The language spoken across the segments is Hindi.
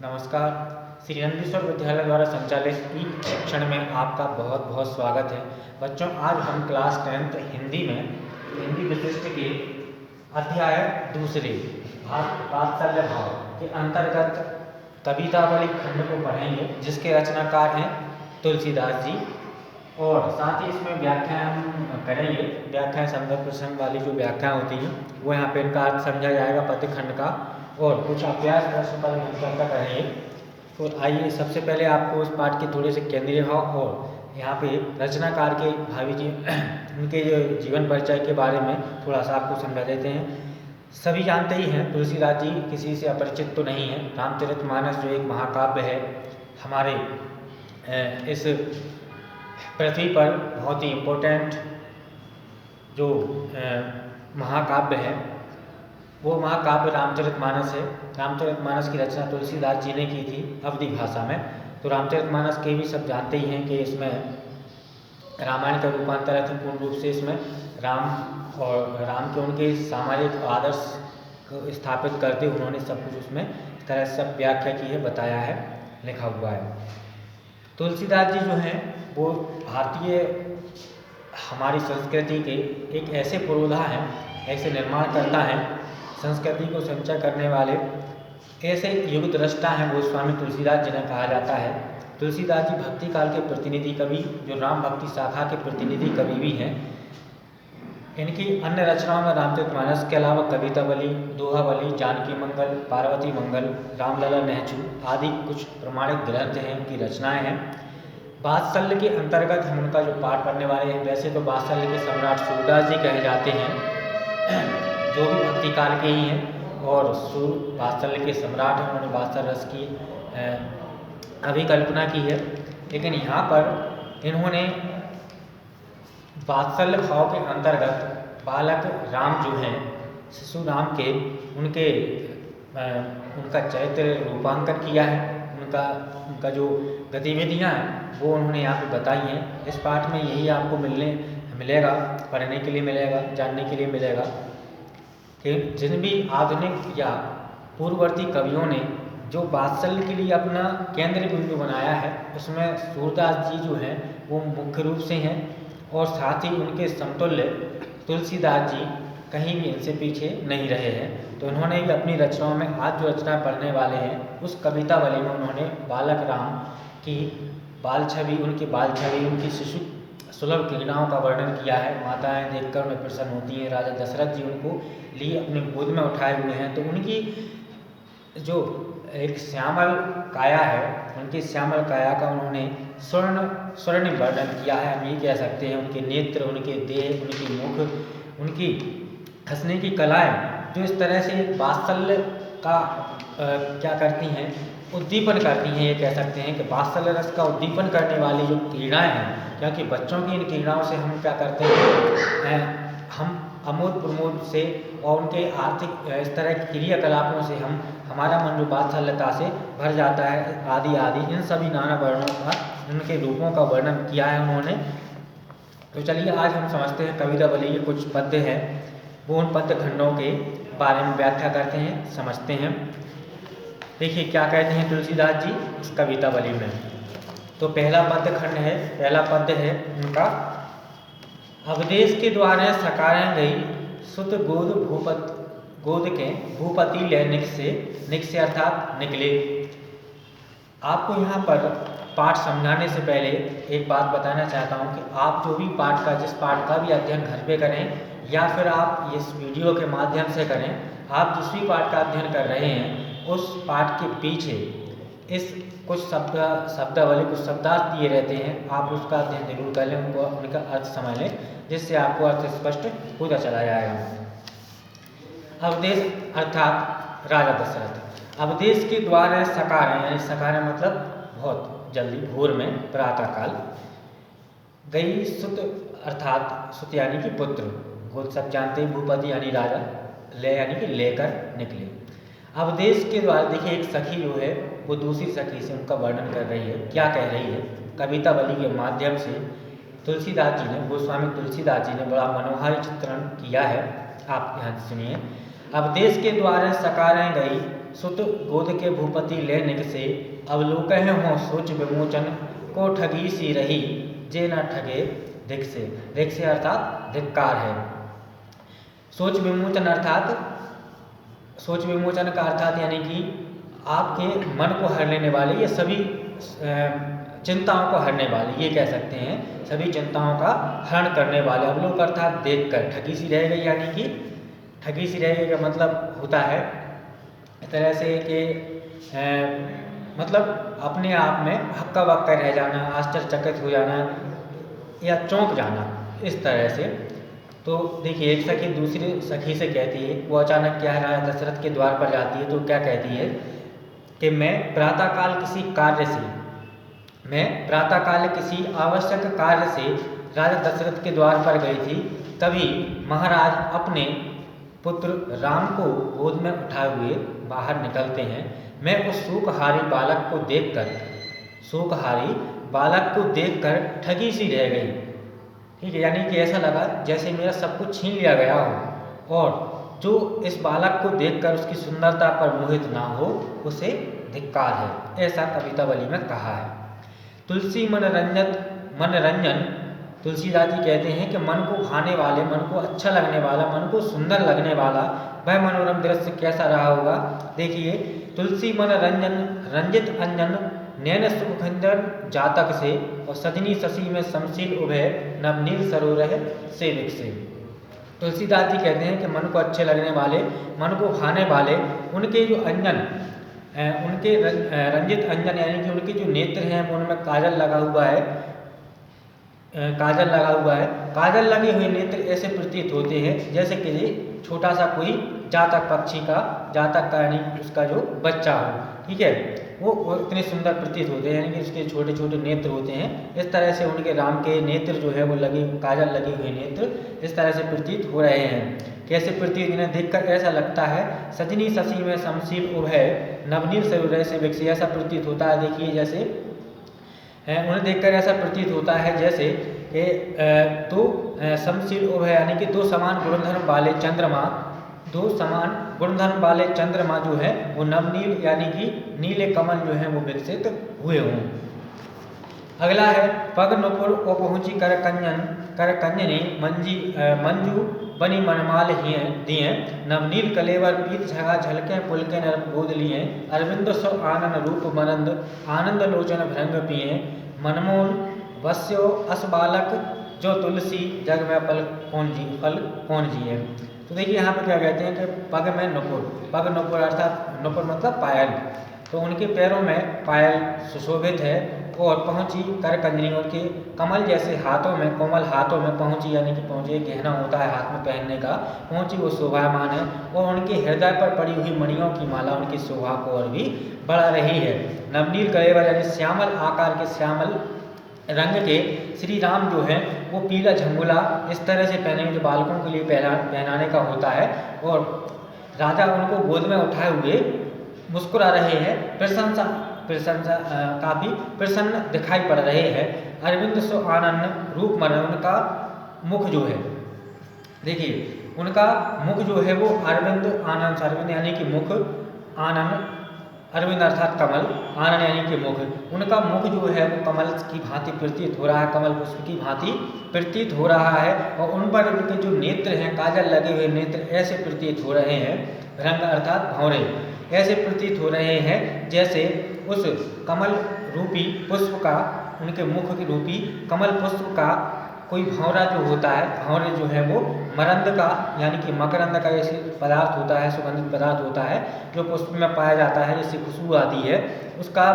नमस्कार। श्री नंदीश्वर विद्यालय द्वारा संचालित ई शिक्षण में आपका बहुत बहुत स्वागत है। बच्चों, आज हम क्लास 10th हिंदी में हिंदी विशिष्ट के अध्याय दूसरे वात्सल्य भाव के अंतर्गत कवितावली खंड को पढ़ेंगे, जिसके रचनाकार हैं तुलसीदास जी। और साथ ही इसमें व्याख्या हम करेंगे। व्याख्या संदर्भ प्रसंग वाली जो व्याख्या होती है वो यहाँ पे इनका अर्थ समझा जाएगा पद्य खंड का, और कुछ अभ्यास प्रश्न पर चर्चा करेंगे। तो आइए, सबसे पहले आपको इस पाठ के थोड़े से केंद्रीय भाव और यहाँ पे रचनाकार के भावी जी उनके जो जीवन परिचय के बारे में थोड़ा सा आपको समझा देते हैं। सभी जानते ही हैं, तुलसीदास जी किसी से अपरिचित तो नहीं है। रामचरितमानस जो एक महाकाव्य है, हमारे इस पृथ्वी पर बहुत ही इम्पोर्टेंट जो महाकाव्य है, वो महाकाव्य रामचरितमानस है। रामचरितमानस की रचना तुलसीदास जी ने की थी अवधी भाषा में। तो रामचरितमानस के भी सब जानते ही हैं कि इसमें रामायण का रूपांतर है। पूर्ण रूप से इसमें राम के उनके सामाजिक आदर्श को स्थापित करते उन्होंने सब कुछ उसमें इस तरह से सब व्याख्या की है, बताया है, लिखा हुआ है। तुलसीदास जी जो हैं वो भारतीय हमारी संस्कृति के एक ऐसे पुरोधा हैं, ऐसे निर्माणकर्ता हैं, संस्कृति को संचय करने वाले ऐसे युग दृष्टा हैं वो स्वामी तुलसीदास जिन्हें कहा जाता है। तुलसीदास जी भक्ति काल के प्रतिनिधि कवि, जो राम भक्ति शाखा के प्रतिनिधि कवि भी हैं। इनकी अन्य रचनाओं में रामचरितमानस के अलावा कवितावली, दोहावली, जानकी मंगल, पार्वती मंगल, रामलला नेहचू आदि कुछ प्रमाणित ग्रंथ हैं, उनकी रचनाएं हैं। वात्सल्य के अंतर्गत हम उनका जो पाठ पढ़ने वाले हैं, वैसे तो वात्सल्य के सम्राट सूरदास जी कहे जाते हैं, जो भी भक्ति काल के ही हैं और वात्सल्य के सम्राट हैं। उन्होंने वात्सल्य रस की अभिकल्पना की है। लेकिन यहाँ पर इन्होंने वात्सल्य भाव के अंतर्गत बालक राम जो हैं, शिशु राम के उनका चरित्र रूपांकन किया है। उनका जो गतिविधियाँ हैं वो उन्होंने यहाँ पे बताई हैं। इस पाठ में यही आपको मिलेगा, पढ़ने के लिए मिलेगा, जानने के लिए मिलेगा कि जिन भी आधुनिक या पूर्ववर्ती कवियों ने जो वात्सल्य के लिए अपना केंद्र बिंदु बनाया है, उसमें सूरदास जी जो हैं वो मुख्य रूप से हैं। और साथ ही उनके समतुल्य तुलसीदास जी कहीं भी इनसे पीछे नहीं रहे हैं। तो इन्होंने भी अपनी रचनाओं में आज जो रचना पढ़ने वाले हैं, उस कवितावली में उन्होंने बालक राम की बाल छवि, उनकी शिशु सुलभ क्रीड़ाओं का वर्णन किया है। माताएं देखकर उन्हें प्रसन्न होती हैं। राजा दशरथ जी उनको लिए अपने गोद में उठाए हुए हैं। तो उनकी जो एक श्यामल काया है, उनकी श्यामल काया का उन्होंने स्वर्णिम वर्णन किया है, हम ये कह सकते हैं। उनके नेत्र, उनके देह, उनकी मुख, उनकी हंसने की कलाएं जो इस तरह से वात्सल्य का क्या करती हैं, उद्दीपन करती हैं। ये कह सकते हैं कि वात्सल्य रस का उद्दीपन करने वाली जो क्रीड़ाएँ हैं, क्योंकि बच्चों की इन क्रीड़ाओं से हम क्या करते हैं, हम अमोद प्रमोद से और उनके आर्थिक इस तरह के क्रियाकलापों से हमारा मन जो वात्सल्यता से भर जाता है, आदि आदि इन सभी नाना वर्णों का, उनके रूपों का वर्णन किया है उन्होंने। तो चलिए आज हम समझते हैं कवितावली के कुछ पद्य हैं, वो उन पद्य खंडों के बारे में व्याख्या करते हैं, समझते हैं। देखिए क्या कहते हैं तुलसीदास जी इस कवितावली में। तो पहला पद्य है उनका, अवदेश के द्वारे सकारें गई सुत गोद के भूपति ले निकसे अर्थात निकले। आपको यहाँ पर पाठ समझाने से पहले एक बात बताना चाहता हूँ कि आप जो भी जिस पाठ का भी अध्ययन घर पे करें, या फिर आप इस वीडियो के माध्यम से करें, आप जिस भी पाठ का अध्ययन कर रहे हैं, उस पाठ के पीछे इस कुछ शब्दावली, कुछ शब्दार्थ दिए रहते हैं। आप उसका अध्ययन जरूर कर लें, उनका अर्थ समझ लें, जिससे आपको अर्थ स्पष्ट होता चला जाएगा। अवदेश अर्थात राजा दशरथ, अवदेश के द्वार सकारें, यानी सकारें मतलब बहुत जल्दी, भोर में प्रातःकाल, गई सुत अर्थात सुत यानी कि पुत्र, गोद सब जानते हैं, भूपति यानी राजा, ले यानी कि लेकर निकले। अवदेश के द्वारा, देखिए एक सखी जो है वो दूसरी सखी से उनका वर्णन कर रही है, क्या कह रही है। कवितावली के माध्यम से तुलसीदास जी ने, गोस्वामी तुलसीदास जी ने बड़ा मनोहारी चित्रण किया है। आप ध्यान सुनिए। अवदेश के द्वारे सकारें गई सुत गोद के भूपति लेनिक से, अवलोकह हो सोच विमोचन, को ठगी सी रही जे न ठगे धिक से। धिक से अर्थात धिक्कार है। सोच विमोचन का अर्थात यानी कि आपके मन को हर लेने वाले, ये सभी चिंताओं को हरने वाले, ये कह सकते हैं सभी चिंताओं का हरण करने वाले। अवलोक अर्थात देख कर, ठगी सी रह गई यानी कि ठगी सी रह गई का मतलब होता है इस तरह से कि मतलब अपने आप में हक्का बक्का रह जाना, आश्चर्यचकित हो जाना या चौंक जाना, इस तरह से। तो देखिए, एक सखी दूसरी सखी से कहती है, वो अचानक क्या है, राजा दशरथ के द्वार पर जाती है तो क्या कहती है कि मैं प्रातःकाल किसी आवश्यक कार्य से राजा दशरथ के द्वार पर गई थी। तभी महाराज अपने पुत्र राम को गोद में उठाए हुए बाहर निकलते हैं। मैं उस शोकहारी बालक को देखकर ठगी सी रह गई। ठीक है, यानी कि ऐसा लगा जैसे मेरा सब कुछ छीन लिया गया हो, और जो इस बालक को देखकर उसकी सुंदरता पर मोहित ना हो उसे धिक्कार है, ऐसा कवितावली में कहा है। तुलसी मनरंजन, तुलसीदास जी कहते हैं कि मन को भाने वाले, मन को अच्छा लगने वाला, मन को सुंदर लगने वाला वह मनोरम दृश्य कैसा रहा होगा। देखिए, तुलसी मनरंजन रंजित अंजन नैन सुखंजन जातक से, और सजनी शशि में शमशील उभय नवनील सरोरह से विकसे। तुलसीदास जी कहते हैं कि मन को अच्छे लगने वाले, मन को भाने वाले, उनके जो अंजन, उनके रंजित अंजन यानी कि उनके जो नेत्र हैं उनमें काजल लगा हुआ है, काजल लगे हुए नेत्र ऐसे प्रतीत होते हैं जैसे कि छोटा सा कोई जातक पक्षी का, जातक का यानी उसका जो बच्चा हो, ठीक है, वो इतने सुंदर प्रतीत होते हैं, यानी कि उसके छोटे छोटे नेत्र होते हैं। इस तरह से उनके राम के नेत्र जो है वो काजल लगे हुए नेत्र इस तरह से प्रतीत हो रहे हैं। कैसे प्रतीत, इन्हें देखकर ऐसा लगता है सजनी शशि में शमशील उभय नवनील सरोरह से विकसे, ऐसा प्रतीत होता है। देखिए, जैसे उन्हें देखकर ऐसा प्रतीत होता है जैसे कि दो शमशील उभय यानी कि दो समान गुणधर्म वाले चंद्रमा जो है वो नवनील यानी कि नीले कमल जो है वो विकसित हुए हों। अगला है पग नुपुर ओ पहुँची कर कंजनी मंजू बनी मनमाल दिए, नवनील कलेवर पीत झगा झलके पुलके नर गोद लिए, अरविंद सो आनंद रूप मनंद आनंद लोचन भृंग पिए, मनमोहन वस्यो अस बालक जो तुलसी जग में फल कौन जी है। तो देखिए, यहाँ पे क्या कहते हैं कि पग में नुपुर अर्थात नुपुर मतलब पायल, तो उनके पैरों में पायल सुशोभित है, और पहुँची कर कंजनी उनके कमल जैसे हाथों में, कोमल हाथों में पहुँची, यानी कि पहुँची गहना होता है हाथ में पहनने का, पहुँची वो शोभायमान है, और उनके हृदय पर पड़ी हुई मणियों की माला उनकी शोभा को और भी बढ़ा रही है। नवनील कलेवर यानी श्यामल आकार के, श्यामल रंग के श्री राम जो है वो पीला झंगुला इस तरह से पहने जो बालकों के लिए पहनाने का होता है, और राजा उनको गोद में उठाए हुए मुस्कुरा रहे हैं, काफी प्रसन्न दिखाई पड़ रहे हैं। अरविंद सो आनंद रूप मन, उनका मुख जो है, देखिए उनका मुख जो है वो अरविंद यानी कि मुख, आनंद अरविंद अर्थात कमल, आनंद यानी कि मुख, उनका मुख जो है वो कमल की भांति प्रतीत हो रहा है, कमल पुष्प की भांति प्रतीत हो रहा है, और उन पर उनके जो नेत्र हैं, काजल लगे हुए नेत्र ऐसे प्रतीत हो रहे हैं, रंग अर्थात भौरे ऐसे प्रतीत हो रहे हैं जैसे उस कमल रूपी पुष्प का, उनके मुख के रूपी कमल पुष्प का कोई भौरा जो होता है, भौरे जो है वो मरंद का यानी कि मकरंद का ऐसे पदार्थ होता है, सुगंधित पदार्थ होता है जो पुष्प में पाया जाता है, जिससे खुशबू आती है, उसका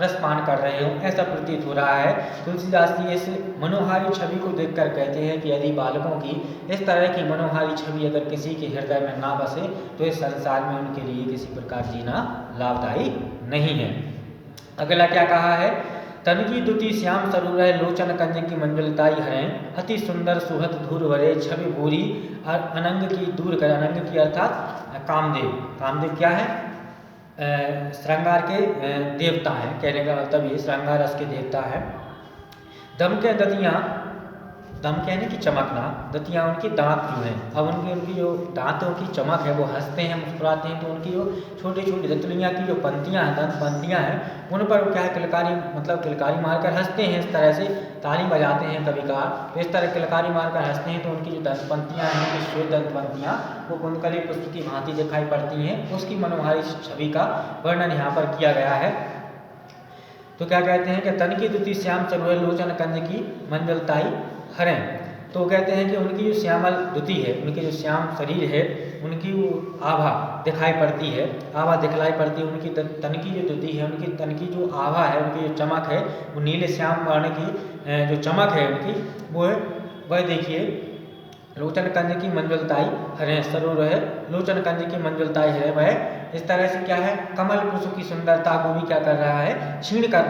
रसपान कर रहे हो ऐसा प्रतीत हो रहा है। तुलसीदास जी इस मनोहारी छवि को देखकर कहते हैं कि यदि बालकों की इस तरह की मनोहारी छवि अगर किसी के हृदय में ना बसे तो इस संसार में उनके लिए किसी प्रकार जीना लाभदायी नहीं है। अगला क्या कहा है, तन की दुति श्याम सरूरह लोचन कंज की मंजुलताई हरें, अति सुंदर सुहत धूर भरे छवि भूरी अनंग की दूर कर। अनंग की अर्थात कामदेव क्या है, श्रृंगार के देवता हैं, कहने का मतलब ये श्रृंगार रस के देवता है। दम के दतियाँ दम कहने की चमकना, दतियाँ उनकी दांत जो हैं, अब उनकी जो दांतों की चमक है, वो हंसते हैं, मुस्कुराते हैं, तो उनकी जो छोटी छोटी दतलियाँ की जो पंक्तियाँ हैं, दंत पंक्तियाँ हैं, उन पर क्या है किलकारी मतलब किलकारी मारकर हंसते हैं। इस तरह से ताली बजाते हैं कविकार, तो इस तरह किलकारी मारकर हंसते हैं, तो उनकी जो दंत पंक्तियाँ हैं, उनकी श्वेत दंत पंक्तियाँ वो कुंदकली पुष्प की भांति दिखाई पड़ती हैं। उसकी मनोहारी छवि का वर्णन यहाँ पर किया गया है। तो क्या कहते हैं कि तन की दुति श्याम चरुए लोचन कंज की मंजलताई हरें। तो कहते हैं कि उनकी जो श्यामल दुति है, उनके जो श्याम शरीर है, उनकी वो आभा दिखाई पड़ती है, आभा दिखलाई पड़ती है। उनकी तन की जो दुति है, उनकी तन की जो आभा है, उनकी जो चमक है, वो नीले श्याम वर्ण की जो चमक है उनकी, वो है वह देखिए लोचन कंज की मंजुलताई हरें सरोवर है, लोचन कंज की मंजुलताई है वह इस तरह से क्या है कमल पुष्प की सुंदरता को भी क्या कर रहा है, क्षीण कर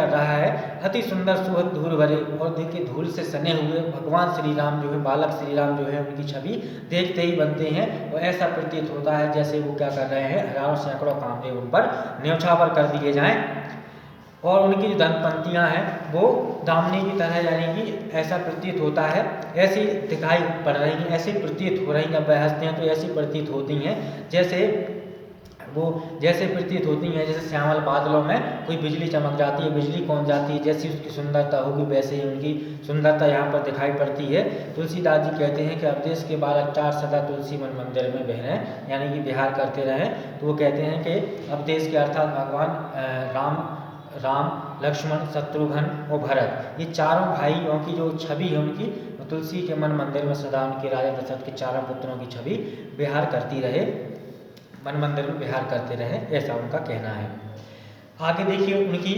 रहा है। अति सुंदर सुहद धूल भरे, और देखिए धूल से सने हुए भगवान श्री राम जो है, बालक श्री राम जो है, उनकी छवि देखते ही बनते हैं। और ऐसा प्रतीत होता है जैसे वो क्या कर रहे हैं, हजारों सैकड़ों कामदेव उन पर न्यौछावर कर दिए जाएं। और उनकी जो दंत पंक्तियाँ हैं वो दामनी की तरह, यानी कि ऐसा प्रतीत होता है, ऐसी दिखाई पड़ रही हैं, ऐसी प्रतीत हो रही हैं। जब वह हंसते हैं तो ऐसी प्रतीत होती हैं जैसे प्रतीत होती हैं जैसे श्यामल बादलों में कोई बिजली चमक जाती है, बिजली कौन जाती है, जैसी उसकी सुंदरता होगी वैसे ही उनकी सुंदरता यहाँ पर दिखाई पड़ती है। तुलसीदास जी कहते हैं कि अवधेश के बालक चार सदा तुलसी मन मंदिर में बहरें, यानी कि विहार करते रहें। तो वो कहते हैं कि अवधेश के अर्थात भगवान राम, लक्ष्मण, शत्रुघ्न और भरत, ये चारों भाइयों की जो छवि है उनकी तुलसी के मन मंदिर में सदा उनके राजा दशरथ के चारों पुत्रों की छवि विहार करती रहे, मन मंदिर में विहार करते रहे, ऐसा उनका कहना है। आगे देखिए उनकी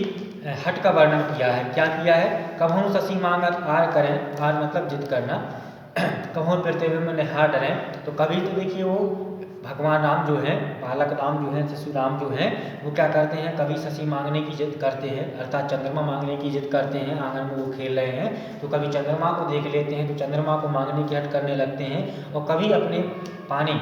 हट का वर्णन किया है। क्या किया है, कभों शशि मांगत आर करें, आर मतलब जिद करना, कभों पृथ्वी में निहार डरें। तो कभी तो देखिए वो भगवान राम जो हैं, बालक राम जो हैं, शिशु राम जो हैं, वो क्या करते हैं, कभी शशि मांगने की जिद करते हैं, अर्थात चंद्रमा मांगने की जिद करते हैं। आंगन में वो खेल रहे हैं तो कभी चंद्रमा को देख लेते हैं तो चंद्रमा को मांगने की हट करने लगते हैं। और कभी अपने पानी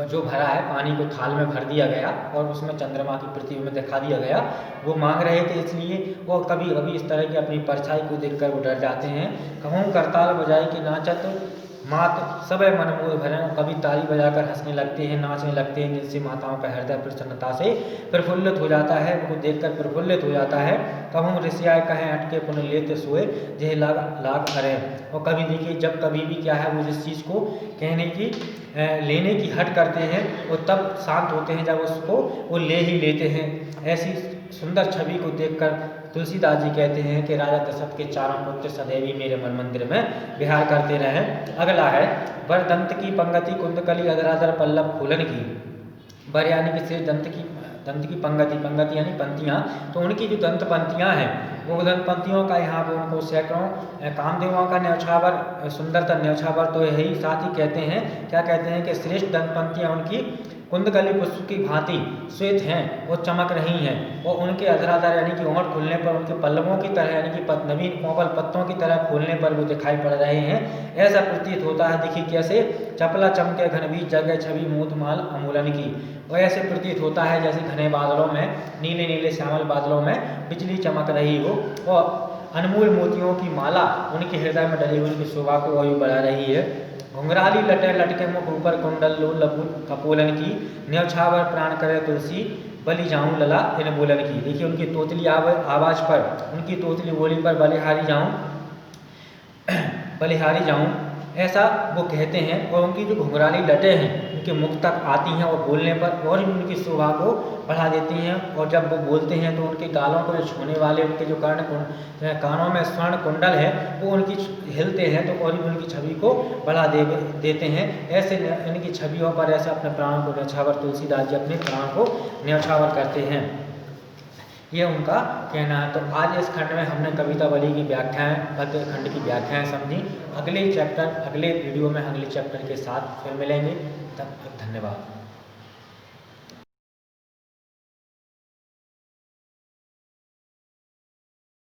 जो भरा है, पानी को थाल में भर दिया गया और उसमें चंद्रमा की पृथ्वी में दिखा दिया गया, वो मांग रहे थे इसलिए। और कभी कभी इस तरह की अपनी परछाई को देखकर वो डर जाते हैं। कहूँ करताल बजाई कि नाचत मात सब मन मोद भरे, कभी ताली बजाकर हंसने लगते हैं, नाचने लगते हैं, जिनसे माताओं का हृदय प्रसन्नता से प्रफुल्लित हो जाता है, उनको देखकर प्रफुल्लित हो जाता है। कहूँ ऋषियाय कहें अटके पुण्य लेते सोए जय लाग हरे। और कभी देखिए जब कभी भी क्या है वो जिस चीज़ को कहने की लेने की हट करते हैं वो तब शांत होते हैं जब उसको वो ले ही लेते हैं। ऐसी सुंदर छवि को देखकर तुलसीदास जी कहते हैं कि राजा दशरथ के चारों पुत्र सदैव ही मेरे मन मंदिर में विहार करते रहें। अगला है वरदंत की पंगति कुंदकली अधराधर पल्लव फूलन की। वर यानी कि सिर, दंत की पंगति यानी पंक्तियाँ, तो उनकी जो दंत पंक्तियाँ हैं वो दंत पंक्तियों का यहाँ पर उनको सैकड़ों कामदेवों का न्यौछावर, सुंदरता न्यौछावर तो है ही, साथ ही कहते हैं क्या कहते हैं कि श्रेष्ठ दंत पंक्तियाँ उनकी कुंदकली पुष्प की भांति श्वेत हैं, वो चमक रही हैं। और उनके अधराधर यानी कि होंठ खुलने पर उनके पल्लवों की तरह यानी कि नवीन कोमल पत्तों की तरह खोलने पर वो दिखाई पड़ रहे हैं, ऐसा प्रतीत होता है। देखिए कैसे चपला चमके घन बीज जगह छवि मूतमाल अमूलन की, और ऐसे प्रतीत होता है जैसे घने बादलों में, नीले नीले श्यामल बादलों में बिजली चमक रही हो और अनमोल मोतियों की माला उनके हृदय में डली हुई उनकी शोभा को और बढ़ा रही है। घुंघराली लटे लटके मुख ऊपर कुंडल लोल कपोलन की, न्यौछावर प्राण करे तुलसी बलि जाऊं लला इन बोलन की। देखिए उनकी तोतली आवाज़ पर, उनकी तोतली बोली पर बलिहारी जाऊं ऐसा वो कहते हैं। और उनकी जो घुंघराली लटें हैं उनके मुख तक आती हैं और बोलने पर और भी उनकी शोभा को बढ़ा देती हैं। और जब वो बोलते हैं तो उनके गालों को जो छूने वाले उनके जो कानों में स्वर्ण कुंडल है वो उनकी हिलते हैं तो और भी उनकी छवि को बढ़ा देते हैं। ऐसे इनकी छवियों पर ऐसे अपने प्राणों को न्यौछावर तुलसीदास जी अपने प्राणों को न्यौछावर करते हैं, ये उनका कहना है। तो आज इस खंड में हमने कवितावली की व्याख्याएं, पद्य खंड की व्याख्याएं समझी। अगले वीडियो में अगले चैप्टर के साथ फिर मिलेंगे। तब तक धन्यवाद।